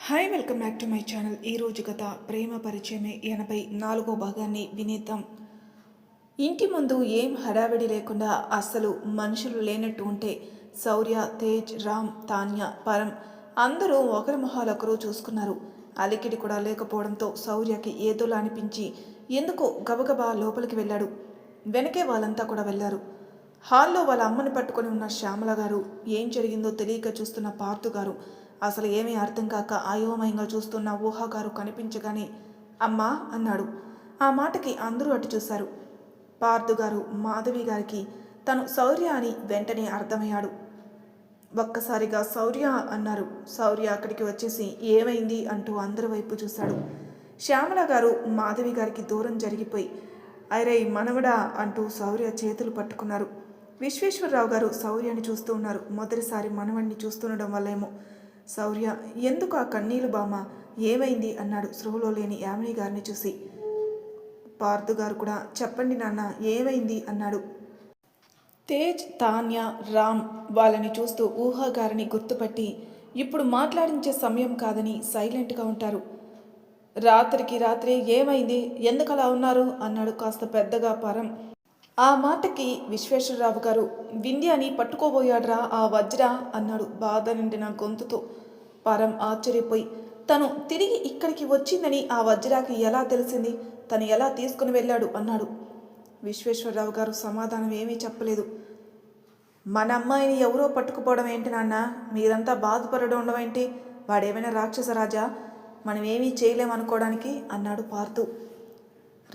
Hi welcome back to my channel. ఈరోజు కథ ప్రేమ పరిచయమే 84వ భాగాన్ని వినేద్దాం. ఇంటి ముందు ఏం హడావిడి లేకుండా అస్సలు మనుషులు లేనట్టు ఉంటే శౌర్య, తేజ్, రామ్, తాన్య, పరం అందరూ ఒకరి మొహాలొకరు చూసుకున్నారు. అలికిడి కూడా లేకపోవడంతో శౌర్యకి ఏదోలా అనిపించి ఎందుకో గబగబా లోపలికి వెళ్ళాడు. వెనకే వాళ్ళంతా కూడా వెళ్ళారు. హాల్లో వాళ్ళ అమ్మని పట్టుకొని ఉన్న శ్యామల గారు, ఏం జరిగిందో తెలియక చూస్తున్న పార్థు గారు, అసలు ఏమీ అర్థం కాక అయోమయంగా చూస్తున్న ఊహా గారు కనిపించగానే అమ్మా అన్నాడు. ఆ మాటకి అందరూ అటు చూశారు. పార్థు గారు మాధవి గారికి తను శౌర్య అని వెంటనే అర్థమయ్యాడు. ఒక్కసారిగా శౌర్య అన్నారు. శౌర్య అక్కడికి వచ్చేసి ఏమైంది అంటూ అందరి వైపు చూశాడు. శ్యామల గారు మాధవి గారికి దూరం జరిగిపోయి అరే మనవడా అంటూ శౌర్య చేతులు పట్టుకున్నారు. విశ్వేశ్వరరావు గారు శౌర్యని చూస్తూ ఉన్నారు. మొదటిసారి మనవణ్ణి చూస్తుండడం వల్లేమో. శౌర్య ఎందుకు ఆ కన్నీలు బామ్మ, ఏమైంది అన్నాడు స్పృహలో లేని యామిని గారిని చూసి. పార్థు గారు కూడా చెప్పండి నాన్న ఏమైంది అన్నాడు. తేజ్, తాన్య, రామ్ వాళ్ళని చూస్తూ ఊహా గారిని గుర్తుపట్టి ఇప్పుడు మాట్లాడించే సమయం కాదని సైలెంట్గా ఉంటారు. రాత్రికి రాత్రి ఏమైంది, ఎందుకలా ఉన్నారు అన్నాడు కాస్త పెద్దగా పరం. ఆ మాటకి విశ్వేశ్వరరావు గారు వింధ్యాని పట్టుకోబోయాడ్రా ఆ వజ్ర అన్నాడు బాధ నిండిన గొంతుతో. పరం ఆశ్చర్యపోయి తను తిరిగి ఇక్కడికి వచ్చిందని ఆ వజ్రాకి ఎలా తెలిసింది, తను ఎలా తీసుకుని వెళ్ళాడు అన్నాడు. విశ్వేశ్వరరావు గారు సమాధానం ఏమీ చెప్పలేదు. మన అమ్మాయిని ఎవరో పట్టుకుపోవడం ఏంటి నాన్న, మీరంతా బాధపడడం ఉండవేంటి, వాడేమైనా రాక్షస రాజా, మనం ఏమీ చేయలేమనుకోవడానికి అన్నాడు పార్థు.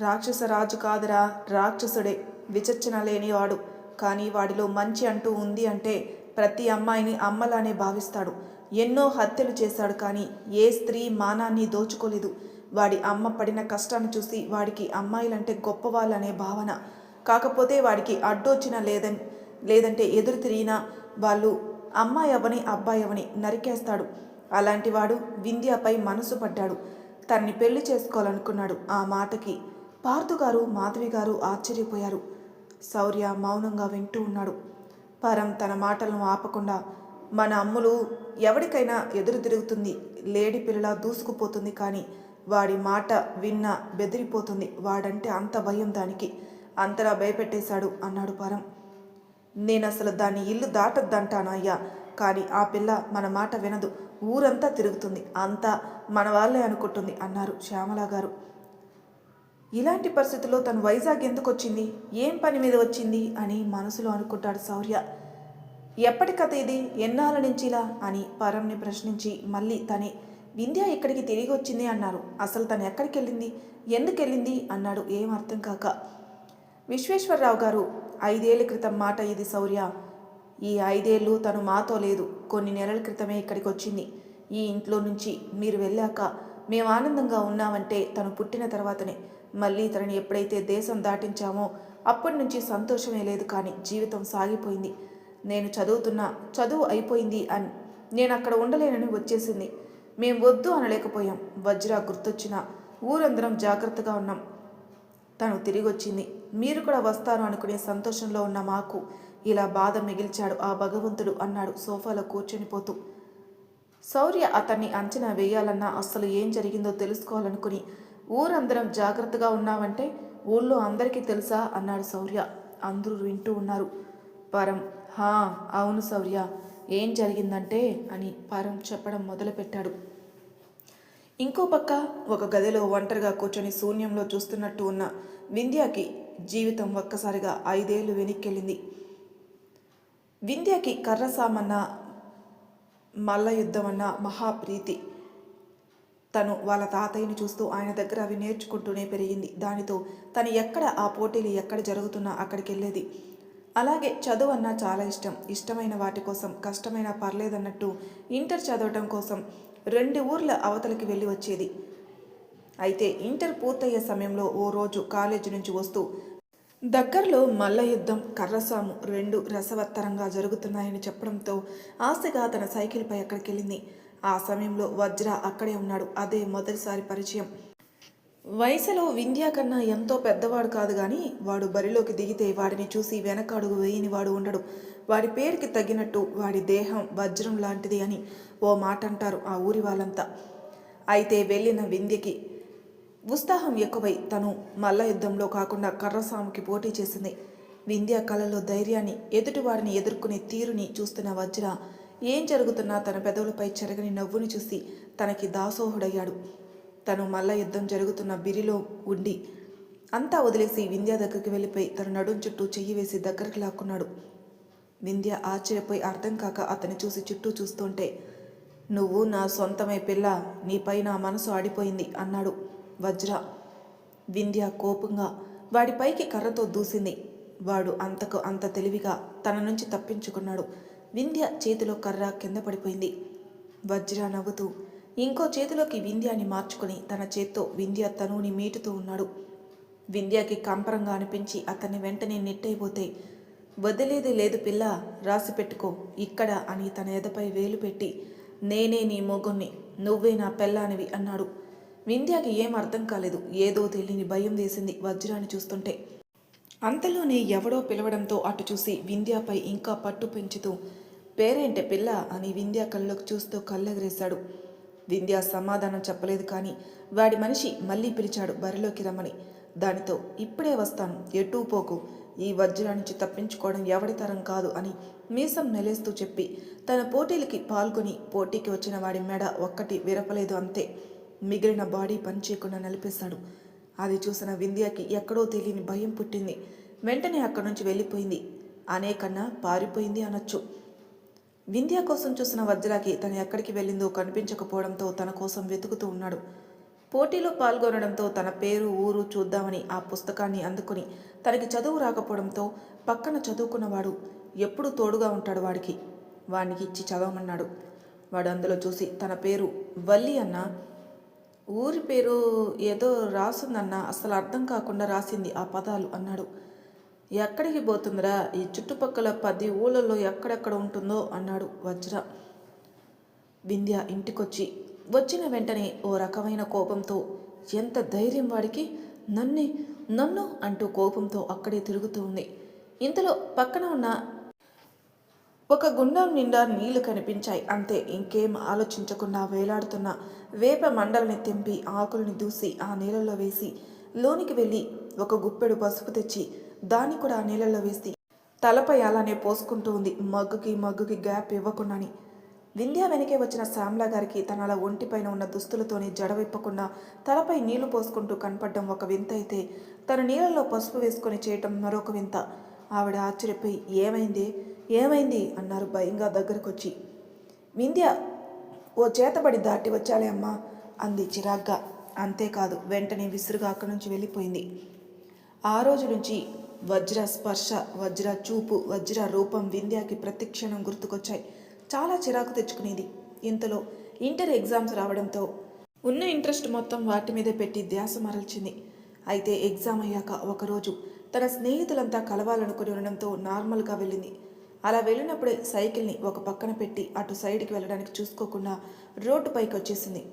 రాక్షస రాజు కాదురా, రాక్షసుడే, విచక్షణ లేనివాడు. కానీ వాడిలో మంచి అంటూ ఉంది అంటే ప్రతి అమ్మాయిని అమ్మలానే భావిస్తాడు. ఎన్నో హత్యలు చేశాడు కానీ ఏ స్త్రీ మానాన్ని దోచుకోలేదు. వాడి అమ్మ పడిన కష్టాన్ని చూసి వాడికి అమ్మాయిలంటే గొప్పవాళ్ళనే భావన. కాకపోతే వాడికి అడ్డొచ్చినా లేదంటే ఎదురు తిరిగినా వాళ్ళు అమ్మాయి అవని అబ్బాయి అవని నరికేస్తాడు. అలాంటి వాడు వింధ్యపై మనసు పడ్డాడు. తన్ని పెళ్లి చేసుకోవాలనుకున్నాడు. ఆ మాటకి పార్థు గారు, మాధవి గారు ఆశ్చర్యపోయారు. శౌర్య మౌనంగా వింటూ ఉన్నాడు. పరం తన మాటలను ఆపకుండా మన అమ్ములు ఎవరికైనా ఎదురు తిరుగుతుంది, లేడి పిల్లలా దూసుకుపోతుంది, కానీ వాడి మాట విన్న బెదిరిపోతుంది. వాడంటే అంత భయం దానికి, అంతలా భయపెట్టేశాడు అన్నాడు పరం. నేనసలు దాన్ని ఇల్లు దాటొద్దంటానయ్యా, కానీ ఆ పిల్ల మన మాట వినదు, ఊరంతా తిరుగుతుంది, అంతా మన వాళ్ళే అనుకుంటుంది అన్నారు శ్యామల గారు. ఇలాంటి పరిస్థితుల్లో తను వైజాగ్ ఎందుకు వచ్చింది, ఏం పని మీద వచ్చింది అని మనసులో అనుకుంటాడు శౌర్య. ఎప్పటి కథ ఇది, ఎన్నాళ్ళ నుంచి ఇలా అని పరంని ప్రశ్నించి మళ్ళీ తనే వింధ్య ఇక్కడికి తిరిగి వచ్చింది అన్నారు. అసలు తను ఎక్కడికి వెళ్ళింది, ఎందుకు వెళ్ళింది అన్నాడు ఏం అర్థం కాక. విశ్వేశ్వరరావు గారు 5 ఏళ్ల క్రితం మాట ఇది శౌర్య. ఈ 5 ఏళ్ళు తను మాతో లేదు, కొన్ని నెలల క్రితమే ఇక్కడికి వచ్చింది. ఈ ఇంట్లో నుంచి మీరు వెళ్ళాక మేము ఆనందంగా ఉన్నామంటే తను పుట్టిన తర్వాతనే. మళ్ళీ తనని ఎప్పుడైతే దేశం దాటించామో అప్పటి నుంచి సంతోషమే లేదు, కానీ జీవితం సాగిపోయింది. నేను చదువు అయిపోయింది అని నేను అక్కడ ఉండలేనని వచ్చేసింది. మేము వద్దు అనలేకపోయాం. వజ్ర గుర్తొచ్చిన ఊరందరం జాగ్రత్తగా ఉన్నాం. తను తిరిగి వచ్చింది, మీరు కూడా వస్తారు అనుకునే సంతోషంలో ఉన్న మాకు ఇలా బాధ మిగిల్చాడు ఆ భగవంతుడు అన్నాడు సోఫాలో కూర్చొనిపోతూ. శౌర్య అతన్ని అంచనా వేయాలన్నా అస్సలు ఏం జరిగిందో తెలుసుకోవాలనుకుని ఊరందరం జాగ్రత్తగా ఉన్నామంటే ఊళ్ళో అందరికీ తెలుసా అన్నాడు శౌర్య. అందరూ వింటూ ఉన్నారు. పరం హా అవును శౌర్య, ఏం జరిగిందంటే అని పరం చెప్పడం మొదలుపెట్టాడు. ఇంకో పక్క ఒక గదిలో ఒంటరిగా కూర్చొని శూన్యంలో చూస్తున్నట్టు ఉన్న వింధ్యకి జీవితం ఒక్కసారిగా 5 ఏళ్ళు వెనక్కెళ్ళింది. వింధ్యకి కర్రసామన్న, మల్ల యుద్ధం అన్న మహాప్రీతి. తను వాళ్ళ తాతయ్యని చూస్తూ ఆయన దగ్గర అవి నేర్చుకుంటూనే పెరిగింది. దానితో తను ఎక్కడ ఆ పోటీలు ఎక్కడ జరుగుతున్నా అక్కడికి వెళ్ళేది. అలాగే చదువు అన్నా చాలా ఇష్టం. ఇష్టమైన వాటి కోసం కష్టమైనా పర్లేదన్నట్టు ఇంటర్ చదవటం కోసం 2 ఊర్ల అవతలకి వెళ్ళి వచ్చేది. అయితే ఇంటర్ పూర్తయ్యే సమయంలో ఓ రోజు కాలేజీ నుంచి వస్తూ దగ్గరలో మల్ల యుద్ధం, కర్రసాము 2 రసవత్తరంగా జరుగుతున్నాయని చెప్పడంతో ఆశగా తన సైకిల్పై అక్కడికి వెళ్ళింది. ఆ సమయంలో వజ్ర అక్కడే ఉన్నాడు. అదే మొదటిసారి పరిచయం. వయసులో వింధ్య కన్నా ఎంతో పెద్దవాడు కాదు, కానీ వాడు బరిలోకి దిగితే వాడిని చూసి వెనకడుగు వేయని వాడు ఉండడు. వాడి పేరుకి తగినట్టు వాడి దేహం వజ్రం లాంటిది అని ఓ మాట అంటారు ఆ ఊరి వాళ్ళంతా. అయితే వెళ్ళిన వింధ్యకి ఉత్సాహం ఎక్కువై తను మల్ల యుద్ధంలో కాకుండా కర్రసాముకి పోటీ చేసింది. వింధ్య కళలో ధైర్యాన్ని, ఎదుటివారిని ఎదుర్కొనే తీరుని చూస్తున్న వజ్ర ఏం జరుగుతున్నా తన పెదవులపై చెరగని నవ్వుని చూసి తనకి దాసోహుడయ్యాడు. తను మల్ల యుద్ధం జరుగుతున్న బిరిలో ఉండి అంతా వదిలేసి వింధ్య దగ్గరికి వెళ్ళిపోయి తన నడుం చుట్టూ చెయ్యి వేసి దగ్గరికి లాక్కున్నాడు. వింధ్య ఆశ్చర్యపోయి అర్థం కాక అతని చూసి చుట్టూ చూస్తుంటే, నువ్వు నా సొంతమే పిల్ల, నీపై నా మనసు ఆడిపోయింది అన్నాడు వజ్ర. వింధ్య కోపంగా వాడిపైకి కర్రతో దూసింది. వాడు అంతకు అంత తెలివిగా తన నుంచి తప్పించుకున్నాడు. వింధ్య చేతిలో కర్ర కింద పడిపోయింది. వజ్ర నవ్వుతూ ఇంకో చేతిలోకి వింధ్యాని మార్చుకొని తన చేత్తో వింధ్య తనువుని మీటుతూ ఉన్నాడు. వింధ్యకి కంపరంగా అనిపించి అతన్ని వెంటనే నెట్టయిపోతే, వదిలేది లేదు పిల్ల, రాసి పెట్టుకో ఇక్కడ అని తన ఎదపై వేలు పెట్టి, నేనే నీ మొగుణ్ణి, నువ్వే నా పెళ్ళానివి అన్నాడు. వింధ్యకి ఏం అర్థం కాలేదు. ఏదో తెలియని భయం వేసింది వజ్రాన్ని చూస్తుంటే. అంతలోనే ఎవడో పిలవడంతో అటు చూసి వింధ్యపై ఇంకా పట్టు పెంచుతూ, పేరేంటే పిల్ల అని వింధ్య కళ్ళలోకి చూస్తూ కళ్ళెగరేశాడు. వింధ్య సమాధానం చెప్పలేదు. కానీ వాడి మనిషి మళ్ళీ పిలిచాడు బరిలోకి రమ్మని. దానితో ఇప్పుడే వస్తాను, ఎటూ పోకు, ఈ వజ్రా నుంచి తప్పించుకోవడం ఎవడి తరం కాదు అని మీసం నెలేస్తూ చెప్పి తన పోటీలకి పాల్గొని పోటీకి వచ్చిన వాడి మెడ ఒక్కటి విరపలేదు. అంతే, మిగిలిన బాడీ పనిచేయకుండా నలిపేశాడు. అది చూసిన వింధ్యకి ఎక్కడో తెలియని భయం పుట్టింది. వెంటనే అక్కడి నుంచి వెళ్ళిపోయింది అనేకన్నా పారిపోయింది అనొచ్చు. వింధ్య కోసం చూసిన వజ్రాకి తను ఎక్కడికి వెళ్ళిందో కనిపించకపోవడంతో తన కోసం వెతుకుతూ ఉన్నాడు. పోటీలో పాల్గొనడంతో తన పేరు ఊరు చూద్దామని ఆ పుస్తకాన్ని అందుకుని తనకి చదువు రాకపోవడంతో పక్కన చదువుకున్నవాడు ఎప్పుడు తోడుగా ఉంటాడు వాడికి, వాడికి ఇచ్చి చదవమన్నాడు. వాడు అందులో చూసి తన పేరు వల్లి అన్న, ఊరి పేరు ఏదో రాసిందన్న, అసలు అర్థం కాకుండా రాసింది ఆ పదాలు అన్నాడు. ఎక్కడికి పోతుందిరా, ఈ చుట్టుపక్కల 10 ఊళ్ళల్లో ఎక్కడెక్కడ ఉంటుందో అన్నాడు వజ్ర. వింధ్య ఇంటికొచ్చి వచ్చిన వెంటనే ఓ రకమైన కోపంతో, ఎంత ధైర్యం వాడికి, నన్ను అంటూ కోపంతో అక్కడే తిరుగుతూ ఉంది. ఇంతలో పక్కన ఉన్న ఒక గుండం నిండా నీళ్లు కనిపించాయి. అంతే, ఇంకేం ఆలోచించకుండా వేలాడుతున్న వేప మండల్ని తెంపి ఆకుల్ని దూసి ఆ నీళ్ళల్లో వేసి లోనికి వెళ్ళి ఒక గుప్పెడు పసుపు తెచ్చి దాన్ని కూడా ఆ నీళ్ళల్లో వేసి తలపై అలానే పోసుకుంటూ ఉంది, మగ్గుకి గ్యాప్ ఇవ్వకుండాని. వింధ్య వెనకే వచ్చిన శ్యామల గారికి తన అలా ఒంటిపైన ఉన్న దుస్తులతోని జడవిప్పకుండా తలపై నీళ్లు పోసుకుంటూ కనపడడం ఒక వింత అయితే, తను నీళ్ళల్లో పసుపు వేసుకొని చేయటం మరొక వింత. ఆవిడ ఆశ్చర్యపోయి ఏమైంది అన్నారు భయంగా దగ్గరకొచ్చి. వింధ్య ఓ చేతబడి దాటి వచ్చాలే అమ్మా అంది చిరాగ్గా. అంతేకాదు, వెంటనే విసురుగా అక్కడి నుంచి వెళ్ళిపోయింది. ఆ రోజు నుంచి వజ్ర స్పర్శ, వజ్ర చూపు, వజ్ర రూపం వింధ్యకి ప్రతిక్షణం గుర్తుకొచ్చాయి. చాలా చిరాకు తెచ్చుకునేది. ఇంతలో ఇంటర్ ఎగ్జామ్స్ రావడంతో ఉన్న ఇంట్రెస్ట్ మొత్తం వాటి మీదే పెట్టి ధ్యాస మరల్చింది. అయితే ఎగ్జామ్ అయ్యాక ఒకరోజు తన స్నేహితులంతా కలవాలనుకుని ఉండడంతో నార్మల్గా వెళ్ళింది. అలా వెళ్ళినప్పుడే సైకిల్ని ఒక పక్కన పెట్టి అటు సైడ్కి వెళ్ళడానికి చూసుకోకుండా రోడ్డుపైకి వచ్చేసింది.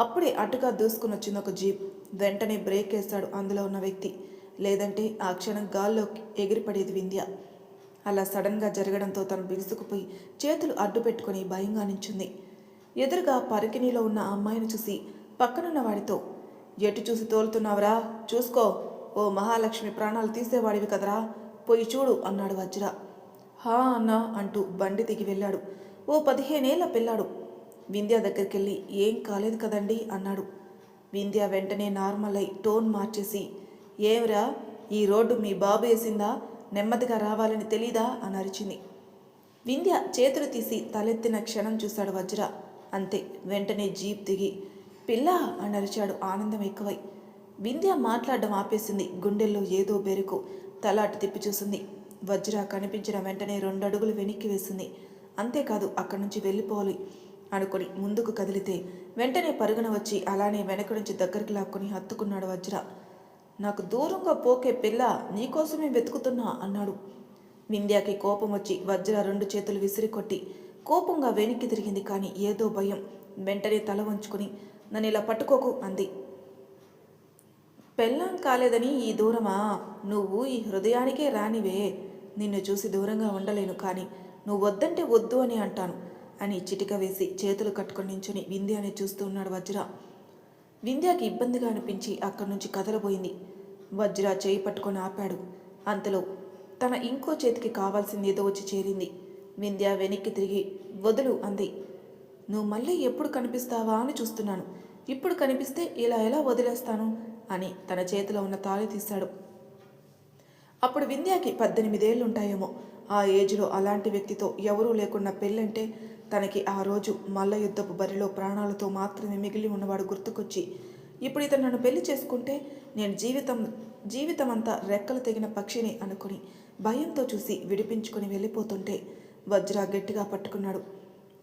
అప్పుడే అటుగా దూసుకుని వచ్చింది ఒక జీప్. వెంటనే బ్రేక్ వేశాడు అందులో ఉన్న వ్యక్తి. లేదంటే ఆ క్షణం గాల్లో ఎగిరిపడేది వింధ్య. అలా సడన్గా జరగడంతో తను బిగుసుకుపోయి చేతులు అడ్డు పెట్టుకుని భయంగా నించుంది. ఎదురుగా పరికిణీలో ఉన్న అమ్మాయిని చూసి పక్కనున్న వాడితో, ఎటు చూసి తోలుతున్నావురా, చూసుకో, ఓ మహాలక్ష్మి ప్రాణాలు తీసేవాడివి కదరా, పోయి చూడు అన్నాడు వజ్ర. హా అన్నా అంటూ బండి దిగి వెళ్ళాడు. ఓ 15 ఏళ్ల పిల్లాడు. వింధ్య దగ్గరికి వెళ్ళి, ఏం కాలేదు కదండి అన్నాడు. వింధ్య వెంటనే నార్మల్ అయి టోన్ మార్చేసి, ఏమిరా, ఈ రోడ్డు మీ బాబు వేసిందా, నెమ్మదిగా రావాలని తెలీదా అని అరిచింది. వింధ్య చేతులు తీసి తలెత్తిన క్షణం చూశాడు వజ్ర. అంతే, వెంటనే జీప్ దిగి పిల్ల అని అరిచాడు ఆనందం ఎక్కువై. వింధ్య మాట్లాడడం ఆపేసింది. గుండెల్లో ఏదో బెరుకు. తల అటు తిప్పి చూసింది. వజ్ర కనిపించిన వెంటనే 2 అడుగులు వెనక్కి వేసింది. అంతేకాదు, అక్కడి నుంచి వెళ్ళిపోవాలి అనుకుని ముందుకు కదిలితే వెంటనే పరుగున వచ్చి అలానే వెనక నుంచి దగ్గరికి లాక్కొని హత్తుకున్నాడు వజ్ర. నాకు దూరంగా పోకే పిల్ల, నీకోసమే వెతుకుతున్నా అన్నాడు. వింధ్యకి కోపం వచ్చి వజ్ర 2 చేతులు విసిరికొట్టి కోపంగా వెనక్కి తిరిగింది. కానీ ఏదో భయం. వెంటనే తల వంచుకొని, నన్ను ఇలా పట్టుకోకు అంది. పెళ్ళాం కాలేదని ఈ దూరమా, నువ్వు ఈ హృదయానికే రానివే, నిన్ను చూసి దూరంగా ఉండలేను, కానీ నువ్వు వద్దంటే వద్దు అని అంటాను. అని చిటిక వేసి చేతులు కట్టుకొని నించుని వింధ్యాని చూస్తూ ఉన్నాడు వజ్ర. వింధ్యాకి ఇబ్బందిగా అనిపించి అక్కడి నుంచి కదలబోయింది. వజ్ర చేయి పట్టుకొని ఆపాడు. అంతలో తన ఇంకో చేతికి కావాల్సింది ఏదో వచ్చి చేరింది. వింధ్య వెనక్కి తిరిగి వదులు అంది. నువ్వు మళ్ళీ ఎప్పుడు కనిపిస్తావా అని చూస్తున్నాను. ఇప్పుడు కనిపిస్తే ఇలా ఎలా వదిలేస్తాను అని తన చేతిలో ఉన్న తాళి తీశాడు. అప్పుడు వింధ్యాకి 18 ఏళ్ళు ఉంటాయేమో. ఆ ఏజ్లో అలాంటి వ్యక్తితో ఎవరూ లేకుండా పెళ్ళంటే తనకి ఆ రోజు మల్ల యుద్ధపు బరిలో ప్రాణాలతో మాత్రమే మిగిలి ఉన్నవాడు గుర్తుకొచ్చి, ఇప్పుడు ఇతను నన్ను పెళ్లి చేసుకుంటే నేను జీవితమంతా రెక్కలు తెగిన పక్షిని అనుకుని భయంతో చూసి విడిపించుకొని వెళ్ళిపోతుంటే వజ్ర గట్టిగా పట్టుకున్నాడు.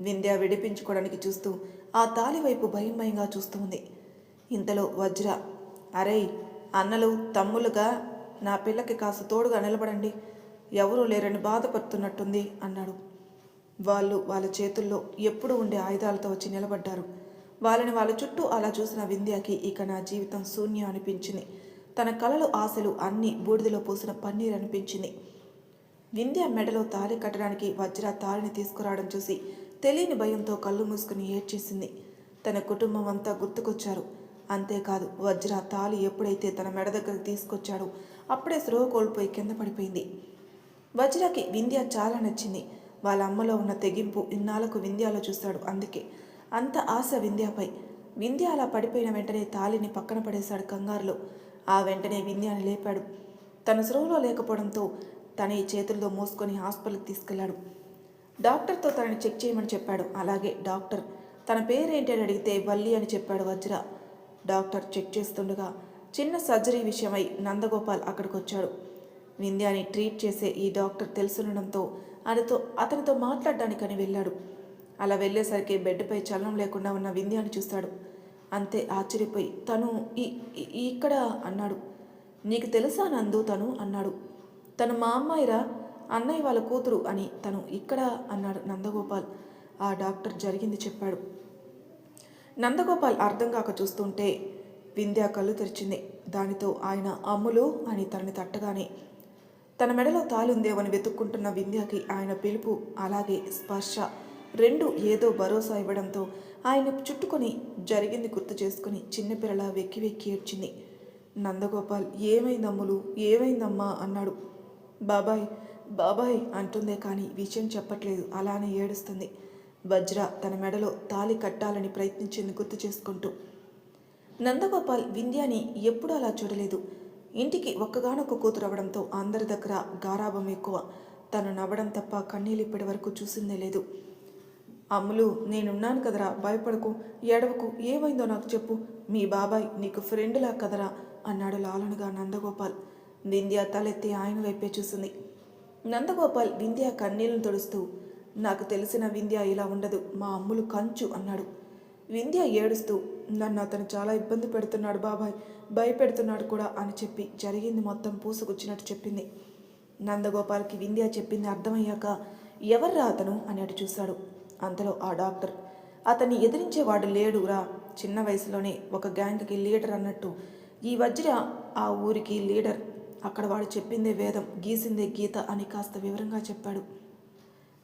వింధ్య విడిపించుకోవడానికి చూస్తూ ఆ తాలి వైపు భయంగా చూస్తూ ఉంది. ఇంతలో వజ్ర, అరే అన్నలు తమ్ములుగా నా పిల్లకి కాస్త తోడుగా నిలబడండి, ఎవరూ లేరని బాధపడుతున్నట్టుంది అన్నాడు. వాళ్ళు వాళ్ళ చేతుల్లో ఎప్పుడూ ఉండే ఆయుధాలతో వచ్చి నిలబడ్డారు. వాళ్ళ చుట్టూ అలా చూసిన వింధ్యకి ఇక నా జీవితం శూన్యం అనిపించింది. తన కలలు ఆశలు అన్నీ బూడిదలో పోసిన పన్నీరు అనిపించింది. వింధ్య మెడలో తాళి కట్టడానికి వజ్ర తాళిని తీసుకురావడం చూసి తెలియని భయంతో కళ్ళు మూసుకుని ఏడ్చేసింది. తన కుటుంబం అంతా గుర్తుకొచ్చారు. అంతేకాదు వజ్ర తాళి ఎప్పుడైతే తన మెడ దగ్గరకు తీసుకొచ్చాడో అప్పుడే స్పృహ కోల్పోయి కింద పడిపోయింది. వజ్రకి వింధ్య చాలా నచ్చింది. వాళ్ళ అమ్మలో ఉన్న తెగింపు ఇన్నాళ్లకు వింధ్యలో చూశాడు. అందుకే అంత ఆశ వింధ్యపై. వింధ్య అలా పడిపోయిన వెంటనే తాళిని పక్కన పడేశాడు కంగారులో. ఆ వెంటనే వింధ్యాని లేపాడు. తన స్పృహలో లేకపోవడంతో తన ఈ చేతుల్లో మోసుకొని హాస్పిటల్కి తీసుకెళ్లాడు. డాక్టర్తో తనని చెక్ చేయమని చెప్పాడు. అలాగే డాక్టర్ తన పేరేంటి అని అడిగితే వల్లి అని చెప్పాడు వజ్ర. డాక్టర్ చెక్ చేస్తుండగా చిన్న సర్జరీ విషయమై నందగోపాల్ అక్కడికి వచ్చాడు. వింధ్యాని ట్రీట్ చేసే ఈ డాక్టర్ తెలుసుండడంతో అతనితో మాట్లాడడానికని వెళ్ళాడు. అలా వెళ్ళేసరికి బెడ్పై చలనం లేకుండా ఉన్న వింధ్యాని చూశాడు. అంతే ఆశ్చర్యపోయి తను ఇక్కడ అన్నాడు. నీకు తెలుసా నందు తను అన్నాడు. తను మా అమ్మాయిరా, అన్నయ్య వాళ్ళ కూతురు అని తను ఇక్కడ అన్నాడు నందగోపాల్. ఆ డాక్టర్ జరిగింది చెప్పాడు. నందగోపాల్ అర్థం కాక చూస్తుంటే వింధ్య కళ్ళు తెరిచింది. దానితో ఆయన అమ్ములు అని తనని తట్టగానే తన మెడలో తాలుందేమని వెతుక్కుంటున్న వింధ్యకి ఆయన పిలుపు అలాగే స్పర్శ రెండు ఏదో భరోసా ఇవ్వడంతో ఆయన చుట్టుకొని జరిగింది గుర్తు చేసుకుని చిన్నపిల్లలా వెక్కి వెక్కి ఏడ్చింది. నందగోపాల్ ఏమైందమ్ములు, ఏమైందమ్మా అన్నాడు. బాబాయ్ బాబాయ్ అంటుందే కానీ విషయం చెప్పట్లేదు, అలానే ఏడుస్తుంది. వజ్ర తన మెడలో తాళి కట్టాలని ప్రయత్నించింది గుర్తు చేసుకుంటూ. నందగోపాల్ వింధ్యాని ఎప్పుడూ అలా చూడలేదు. ఇంటికి ఒక్కగానొక్క కూతురు అవడంతో అందరి దగ్గర గారాభం ఎక్కువ. తను నవ్వడం తప్ప కన్నీళ్ళు ఇప్పటి వరకు చూసిందే లేదు. అమ్ములు నేనున్నాను కదరా, భయపడకు, ఏడవకు, ఏమైందో నాకు చెప్పు, మీ బాబాయ్ నీకు ఫ్రెండ్లా కదరా అన్నాడు లాలనగా నందగోపాల్. వింధ్య తలెత్తి ఆయన వైపే చూసింది. నందగోపాల్ వింధ్య కన్నీళ్లను తుడుస్తూ, నాకు తెలిసిన వింధ్య ఇలా ఉండదు, మా అమ్ములు కంచు అన్నాడు. వింధ్య ఏడుస్తూ, నన్ను అతను చాలా ఇబ్బంది పెడుతున్నాడు బాబాయ్, భయపెడుతున్నాడు కూడా అని చెప్పి జరిగింది మొత్తం పూసుకొచ్చినట్టు చెప్పింది. నందగోపాల్కి వింధ్య చెప్పింది అర్థమయ్యాక ఎవర్రా అతను అని అటు చూశాడు. అంతలో ఆ డాక్టర్, అతన్ని ఎదిరించేవాడు లేడురా, చిన్న వయసులోనే ఒక గ్యాంగ్కి లీడర్ అన్నట్టు ఈ వజ్ర ఆ ఊరికి లీడర్, అక్కడ వాడు చెప్పిందే వేదం, గీసిందే గీత అని కాస్త వివరంగా చెప్పాడు.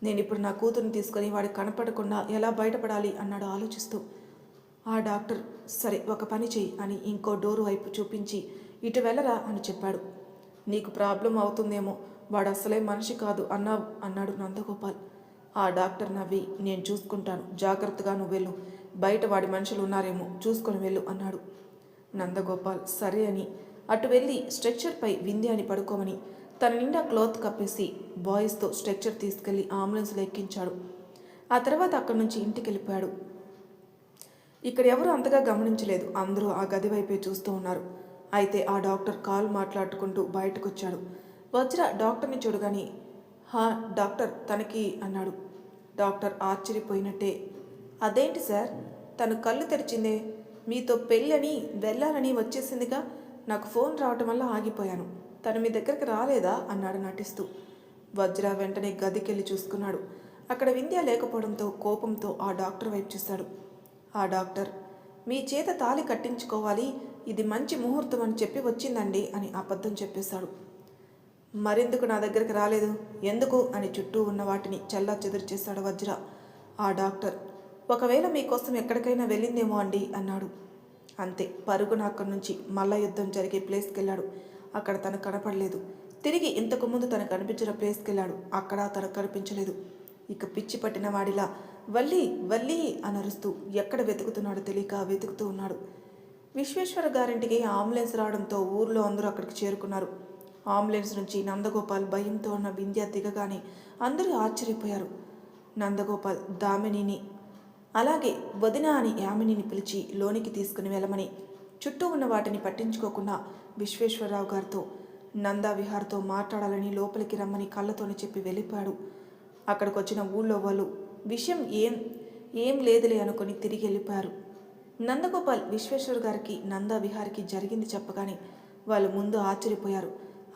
నేను ఇప్పుడు నా కూతురుని తీసుకొని వాడికి కనపడకుండా ఎలా బయటపడాలి అన్నాడు ఆలోచిస్తూ. ఆ డాక్టర్, సరే ఒక పని చెయ్యి అని ఇంకో డోరు వైపు చూపించి ఇటు వెళ్ళరా అని చెప్పాడు. నీకు ప్రాబ్లం అవుతుందేమో, వాడు అసలే మనిషి కాదు అన్నాడు నందగోపాల్. ఆ డాక్టర్ నవ్వి, నేను చూసుకుంటాను, జాగ్రత్తగా నువ్వు వెళ్ళు, బయట వాడి మనుషులు ఉన్నారేమో చూసుకొని వెళ్ళు అన్నాడు. నందగోపాల్ సరే అని అటు వెళ్ళి స్ట్రెక్చర్పై వింధ్యాని పడుకోమని తన నిండా క్లాత్ కప్పేసి బాయ్స్తో స్ట్రెక్చర్ తీసుకెళ్లి అంబులెన్స్లో ఎక్కించాడు. ఆ తర్వాత అక్కడి నుంచి ఇంటికి వెళ్ళిపోయాడు. ఇక్కడ ఎవరు అంతగా గమనించలేదు, అందరూ ఆ గది వైపే చూస్తూ ఉన్నారు. అయితే ఆ డాక్టర్ కాల్ మాట్లాడుకుంటూ బయటకు వచ్చాడు. వజ్ర డాక్టర్ని చూడగానే, హా డాక్టర్ తనకి అన్నాడు. డాక్టర్ ఆశ్చర్యపోయినట్టే, అదేంటి సార్, తను కళ్ళు తెరిచిందే, మీతో పెళ్ళని వెళ్ళాలని వచ్చేసిందిగా, నాకు ఫోన్ రావటం వల్ల ఆగిపోయాను, తను మీ దగ్గరికి రాలేదా అన్నాడు నటిస్తూ. వజ్ర వెంటనే గదికెళ్ళి చూసుకున్నాడు. అక్కడ వింధ్య లేకపోవడంతో కోపంతో ఆ డాక్టర్ వైపు చూశాడు. ఆ డాక్టర్, మీ చేత తాళి కట్టించుకోవాలి, ఇది మంచి ముహూర్తం అని చెప్పి వచ్చిందండి అని అబద్ధం చెప్పేశాడు. మరెందుకు నా దగ్గరికి రాలేదు, ఎందుకు అని చుట్టూ ఉన్న వాటిని చల్లా చెదురు చేశాడు వజ్ర. ఆ డాక్టర్. ఒకవేళ మీకోసం ఎక్కడికైనా వెళ్ళిందేమో అండి అన్నాడు. అంతే, పరుగున అక్కడి నుంచి మల్ల యుద్ధం జరిగే ప్లేస్కి వెళ్ళాడు. అక్కడ తను కనపడలేదు. తిరిగి ఇంతకుముందు తను కనిపించిన ప్లేస్కి వెళ్ళాడు. అక్కడ తను కనిపించలేదు. ఇక పిచ్చి పట్టిన వాడిలా వల్లి వల్లి అని అరుస్తూ ఎక్కడ వెతుకుతున్నాడో తెలియక వెతుకుతూ ఉన్నాడు. విశ్వేశ్వర గారింటికి అంబులెన్స్ రావడంతో ఊర్లో అందరూ అక్కడికి చేరుకున్నారు. అంబులెన్స్ నుంచి నందగోపాల్ భయంతో ఉన్న వింధ్య దిగగానే అందరూ ఆశ్చర్యపోయారు. నందగోపాల్ దామినిని అలాగే వదిన అని యామినిని పిలిచి లోనికి తీసుకుని వెళ్ళమని, చుట్టూ ఉన్న వాటిని పట్టించుకోకుండా విశ్వేశ్వరరావు గారితో నందా విహార్తో మాట్లాడాలని లోపలికి రమ్మని కళ్ళతోనే చెప్పి వెళ్ళిపోయాడు. అక్కడికి వచ్చిన ఊళ్ళో వాళ్ళు విషయం ఏం లేదులే అనుకుని తిరిగి వెళ్ళిపోయారు. నందగోపాల్ విశ్వేశ్వర్ గారికి నందా విహారికి జరిగింది చెప్పగానే వాళ్ళు ముందు ఆశ్చర్యపోయారు.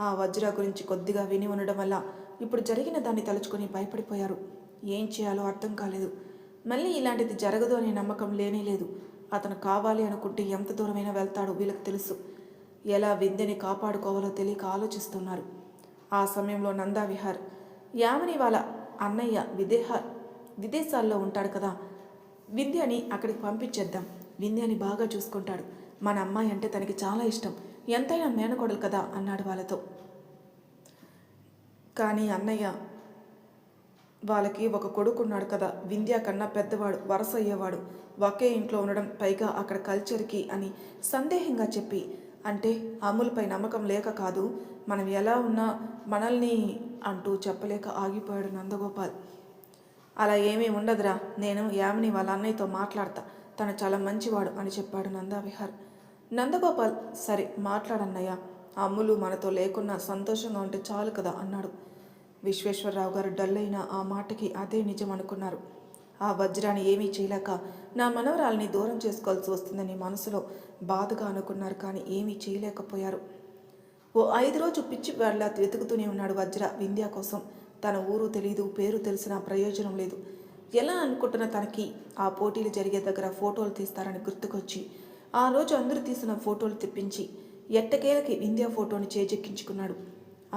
ఆ వజ్ర గురించి కొద్దిగా విని ఉండడం వల్ల ఇప్పుడు జరిగిన దాన్ని తలుచుకొని భయపడిపోయారు. ఏం చేయాలో అర్థం కాలేదు. మళ్ళీ ఇలాంటిది జరగదు అనే నమ్మకం లేనేలేదు. అతను కావాలి అనుకుంటే ఎంత దూరమైనా వెళ్తాడో వీళ్ళకి తెలుసు. ఎలా వింధ్యని కాపాడుకోవాలో తెలియక ఆలోచిస్తున్నారు. ఆ సమయంలో నందా విహార్ యామిని వాళ్ళ అన్నయ్య విదేశాల్లో ఉంటాడు కదా, వింధ్యని అక్కడికి పంపించేద్దాం. వింధ్యని బాగా చూసుకుంటాడు. మన అమ్మాయి అంటే తనకి చాలా ఇష్టం. ఎంతైనా మేనకోడలు కదా అన్నాడు వాళ్ళతో. కానీ అన్నయ్య వాళ్ళకి ఒక కొడుకున్నాడు కదా, వింధ్య కన్నా పెద్దవాడు, వరస అయ్యేవాడు, ఒకే ఇంట్లో ఉండడం, పైగా అక్కడ కల్చర్కి అని సందేహంగా చెప్పి, అంటే అమూల్పై నమ్మకం లేక కాదు, మనం ఎలా ఉన్నా మనల్ని అంటూ చెప్పలేక ఆగిపోయాడు నందగోపాల్. అలా ఏమీ ఉండదురా, నేను యామిని వాళ్ళ అన్నయ్యతో మాట్లాడతా, తను చాలా మంచివాడు అని చెప్పాడు నందావిహార్. నందగోపాల్ సరే మాట్లాడన్నయ్య, అమ్ములు మనతో లేకున్నా సంతోషంగా ఉంటే చాలు కదా అన్నాడు. విశ్వేశ్వరరావు గారు డల్ అయిన ఆ మాటకి అదే నిజం అనుకున్నారు. ఆ వజ్రాన్ని ఏమీ చేయలేక నా మనవరాల్ని దూరం చేసుకోవాల్సి వస్తుందని మనసులో బాధగా అనుకున్నారు. కానీ ఏమీ చేయలేకపోయారు. ఓ 5 రోజు పిచ్చి వాళ్ళ వెతుకుతూనే ఉన్నాడు వజ్ర వింధ్య కోసం. తన ఊరు తెలీదు, పేరు తెలిసినా ప్రయోజనం లేదు. ఎలా అనుకుంటున్న తనకి ఆ పోటీలు జరిగే దగ్గర ఫోటోలు తీస్తారని గుర్తుకొచ్చి ఆ రోజు అందరూ తీసిన ఫోటోలు తెప్పించి ఎట్టకేలకి వింధ్య ఫోటోని చేజెక్కించుకున్నాడు.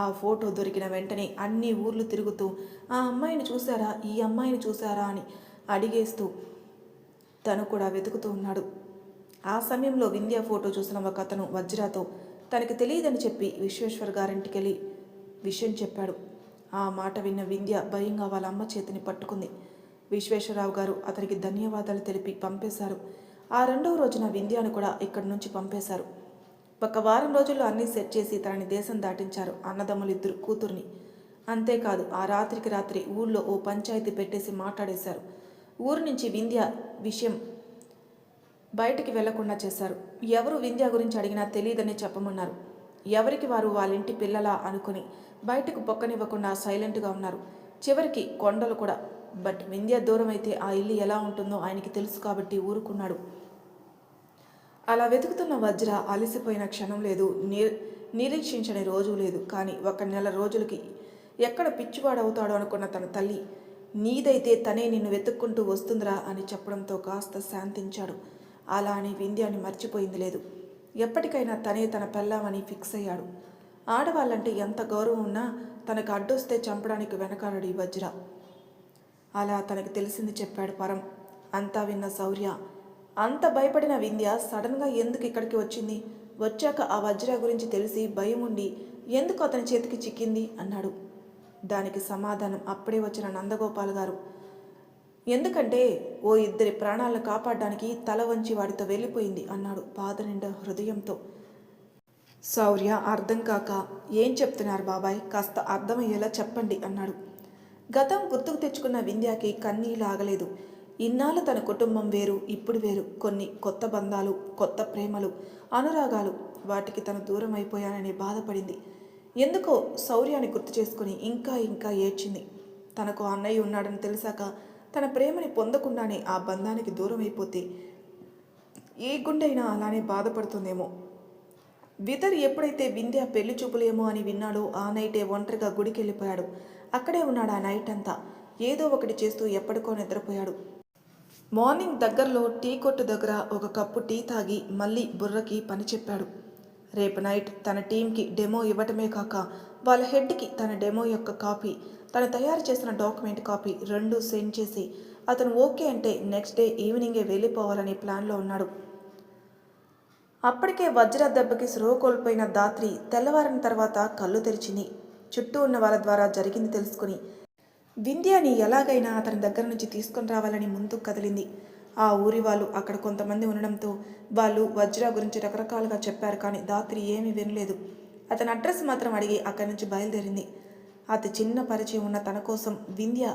ఆ ఫోటో దొరికిన వెంటనే అన్ని ఊర్లు తిరుగుతూ ఆ అమ్మాయిని చూశారా, ఈ అమ్మాయిని చూశారా అని అడిగేస్తూ తను కూడా వెతుకుతూ ఉన్నాడు. ఆ సమయంలో వింధ్య ఫోటో చూసిన ఒక అతను వజ్రాతో తనకి తెలియదని చెప్పి విశ్వేశ్వర్ గారింటికి వెళ్ళి విషయం చెప్పాడు. ఆ మాట విన్న వింధ్య భయంగా వాళ్ళ అమ్మ చేతిని పట్టుకుంది. విశ్వేశ్వరరావు గారు అతనికి ధన్యవాదాలు తెలిపి పంపేశారు. ఆ 2వ రోజున వింధ్యను కూడా ఇక్కడి నుంచి పంపేశారు. ఒక వారం రోజుల్లో అన్నీ సెట్ చేసి తనని దేశం దాటించారు అన్నదమ్ములిద్దరు కూతుర్ని. అంతేకాదు ఆ రాత్రికి రాత్రి ఊళ్ళో ఓ పంచాయతీ పెట్టేసి మాట్లాడేశారు. ఊరు నుంచి వింధ్య విషయం బయటికి వెళ్లకుండా చేశారు. ఎవరు వింధ్య గురించి అడిగినా తెలియదని చెప్పమన్నారు. ఎవరికి వారు వాళ్ళింటి పిల్లలా అనుకుని బయటకు పొక్కనివ్వకుండా సైలెంట్గా ఉన్నారు. చివరికి కొండలు కూడా. బట్ వింధ్య దూరం అయితే ఆ ఇల్లు ఎలా ఉంటుందో ఆయనకి తెలుసు కాబట్టి ఊరుకున్నాడు. అలా వెతుకుతున్న వజ్ర అలసిపోయిన క్షణం లేదు, నిరీక్షించని రోజు లేదు. కానీ 1 నెల రోజులకి ఎక్కడ పిచ్చివాడవుతాడో అనుకున్న తన తల్లి, నీదైతే తనే నిన్ను వెతుక్కుంటూ వస్తుందిరా అని చెప్పడంతో కాస్త శాంతించాడు. అలా అని వింధ్యాన్ని మర్చిపోయింది లేదు. ఎప్పటికైనా తనే తన పెళ్ళామని ఫిక్స్ అయ్యాడు. ఆడవాళ్ళంటే ఎంత గౌరవం ఉన్నా తనకు అడ్డొస్తే చంపడానికి వెనకాడడు ఈ వజ్ర. అలా తనకు తెలిసింది చెప్పాడు పరం. అంతా విన్న శౌర్య, అంత భయపడిన వింధ్య సడన్గా ఎందుకు ఇక్కడికి వచ్చింది? వచ్చాక ఆ వజ్ర గురించి తెలిసి భయం ఉండి ఎందుకు అతని చేతికి చిక్కింది అన్నాడు. దానికి సమాధానం అప్పుడే వచ్చిన నందగోపాల్ గారు. ఎందుకంటే ఓ 2 ప్రాణాలను కాపాడడానికి తల వంచి వాడితో వెళ్ళిపోయింది అన్నాడు బాధ నిండా హృదయంతో. శౌర్య అర్థం కాక, ఏం చెప్తున్నారు బాబాయ్, కాస్త అర్థమయ్యేలా చెప్పండి అన్నాడు. గతం గుర్తుకు తెచ్చుకున్న వింధ్యకి కన్నీళ్ళు ఆగలేదు. ఇన్నాళ్ళు తన కుటుంబం వేరు, ఇప్పుడు వేరు. కొన్ని కొత్త బంధాలు, కొత్త ప్రేమలు, అనురాగాలు, వాటికి తను దూరం అయిపోయానని బాధపడింది. ఎందుకో శౌర్యాన్ని గుర్తు చేసుకుని ఇంకా ఇంకా ఏడ్చింది. తనకు అన్నయ్య ఉన్నాడని తెలిసాక తన ప్రేమని పొందకుండానే ఆ బంధానికి దూరం అయిపోతే ఏ గుండెైనా అలానే బాధపడుతుందేమో. విదర్ ఎప్పుడైతే వింధ్య పెళ్లి చూపులేమో అని విన్నాడో ఆ నైటే ఒంటరిగా గుడికి వెళ్ళిపోయాడు. అక్కడే ఉన్నాడు ఆ నైట్ అంతా. ఏదో ఒకటి చేస్తూ ఎప్పటికో నిద్రపోయాడు. మార్నింగ్ దగ్గరలో టీ కొట్టు దగ్గర ఒక కప్పు టీ తాగి మళ్ళీ బుర్రకి పని చెప్పాడు. రేపు నైట్ తన టీంకి డెమో ఇవ్వటమే కాక వాళ్ళ హెడ్కి తన డెమో యొక్క కాపీ, తను తయారు చేసిన డాక్యుమెంట్ కాపీ 2 సెండ్ చేసి అతను ఓకే అంటే నెక్స్ట్ డే ఈవినింగే వెళ్ళిపోవాలని ప్లాన్లో ఉన్నాడు. అప్పటికే వజ్ర దెబ్బకి స్పృహ కోల్పోయిన ధాత్రి తెల్లవారిన తర్వాత కళ్ళు తెరిచింది. చుట్టూ ఉన్న వాళ్ళ ద్వారా జరిగింది తెలుసుకుని వింధ్యాని ఎలాగైనా అతని దగ్గర నుంచి తీసుకొని రావాలని ముందుకు కదిలింది. ఆ ఊరి వాళ్ళు అక్కడ కొంతమంది ఉండడంతో వాళ్ళు వజ్ర గురించి రకరకాలుగా చెప్పారు, కానీ ధాత్రి ఏమీ వినలేదు. అతని అడ్రస్ మాత్రం అడిగి అక్కడి నుంచి బయలుదేరింది. అతి చిన్న పరిచయం ఉన్న తన కోసం వింధ్య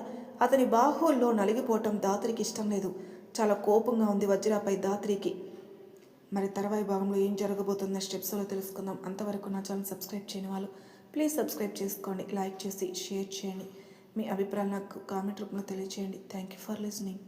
అతని బాహువుల్లో నలిగిపోవటం ధాత్రికి ఇష్టం లేదు. చాలా కోపంగా ఉంది వజ్రపై ధాత్రికి. మరి తర్వాయి భాగంలో ఏం జరగబోతుందో స్టెప్స్లో తెలుసుకుందాం. అంతవరకు నా ఛానల్ సబ్స్క్రైబ్ చేయని వాళ్ళు ప్లీజ్ సబ్స్క్రైబ్ చేసుకోండి, లైక్ చేసి షేర్ చేయండి. మీ అభిప్రాయాలు నాకు కామెంట్ రూపంలో తెలియజేయండి. Thank you for listening.